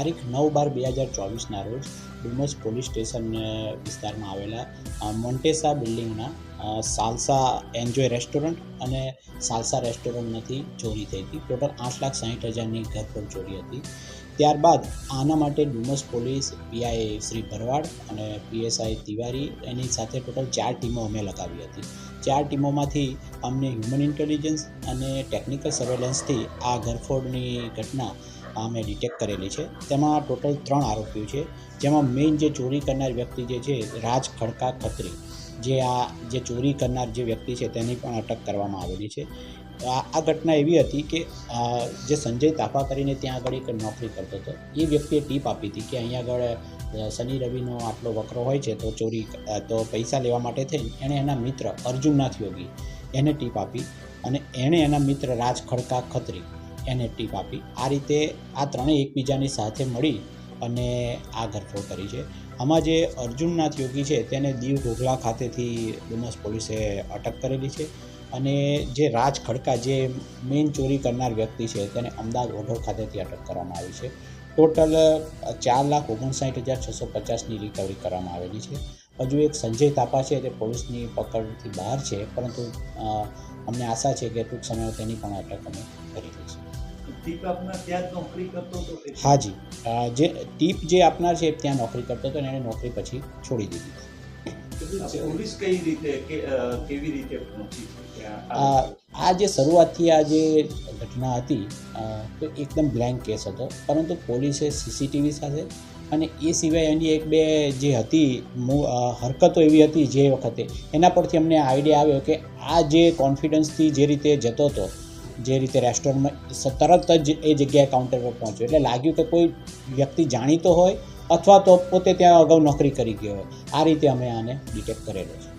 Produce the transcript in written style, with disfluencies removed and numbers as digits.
તારીખ 9/12/2024ના રોજ Dumas police station વિસ્તારમાં આવેલા મોન્ટેસા બિલ્ડિંગના સાલસા એન્જોય રેસ્ટોરન્ટ અને સાલસા રેસ્ટોરન્ટમાંથી ચોરી થઈ હતી. ટોટલ 8,60,000ની ઘરફોડ ચોરી હતી. ત્યારબાદ આના માટે ડુમસ પોલીસ પીઆઈ શ્રી ભરવાડ અને પીએસઆઈ તિવારી એની સાથે ટોટલ 4 ટીમો અમે લગાવી હતી. 4 ટીમોમાંથી અમને હ્યુમન ઇન્ટેલિજન્સ અને ટેકનિકલ સર્વેલન્સથી આ ઘરફોડની ઘટના અમે ડિટેક્ટ કરેલી છે. તેમાં ટોટલ 3 આરોપીઓ છે, જેમાં મેઇન જે ચોરી કરનાર વ્યક્તિ જે છે રાજ ખડકા ખત્રી, જે ચોરી કરનાર જે વ્યક્તિ છે તેની પણ અટક કરવામાં આવેલી છે. આ ઘટના એવી હતી કે જે સંજય તાફા કરીને ત્યાં આગળ એક નોકરી કરતો હતો, એ વ્યક્તિએ ટીપ આપી હતી કે અહીંયા આગળ શનિ રવિનો આટલો વકરો હોય છે તો પૈસા લેવા માટે થઈને એણે એના મિત્ર અર્જુનનાથ યોગી એને ટીપ આપી અને એણે એના મિત્ર રાજ ખડકા ખત્રી એને ટીપ આપી. આ રીતે આ ત્રણેય એકબીજાની સાથે મળી અને આ ઘરફોડ કરી છે. આમાં જે અર્જુનનાથ યોગી છે તેને દીવ ઘોઘલા ખાતેથી ડુમસ પોલીસે અટક કરેલી છે અને જે રાજ ખડકા જે મેઇન ચોરી કરનાર વ્યક્તિ છે તેને અમદાવાદ વઢોળ ખાતેથી અટક કરવામાં આવી છે. ટોટલ 4,59,650ની રિકવરી કરવામાં આવેલી છે. હજુ એક સંજય તાપા છે તે પોલીસની પકડથી બહાર છે, પરંતુ અમને આશા છે કે ટૂંક સમયમાં તેની પણ અટક અમે કરી લઈશું. ટીપ આપનાર ત્યાં જ નોકરી કરતો હતો? હાજી, જે ટીપ જે આપનાર છે ત્યાં નોકરી કરતો હતો અને એણે નોકરી પછી છોડી દીધી. પોલીસ કેવી રીતે પહોંચી? આ જે શરૂઆતથી આ જે ઘટના હતી તો એકદમ બ્લેન્ક કેસ હતો, પરંતુ પોલીસે સીસીટીવી સાથે અને એ સિવાય એની એક બે જે હતી હરકતો એવી હતી જે વખતે, એના પરથી અમને આઈડિયા આવ્યો કે આ જે કોન્ફિડન્સથી જે રીતે જતો હતો, જે રીતે રેસ્ટોરન્ટમાં તરત જ એ જગ્યાએ કાઉન્ટર પર પહોંચ્યો, એટલે લાગ્યું કે કોઈ વ્યક્તિ જાણીતો હોય અથવા તો પોતે ત્યાં અગાઉ નોકરી કરી ગયો હોય. આ રીતે અમે આને ડિટેક્ટ કરેલો છે.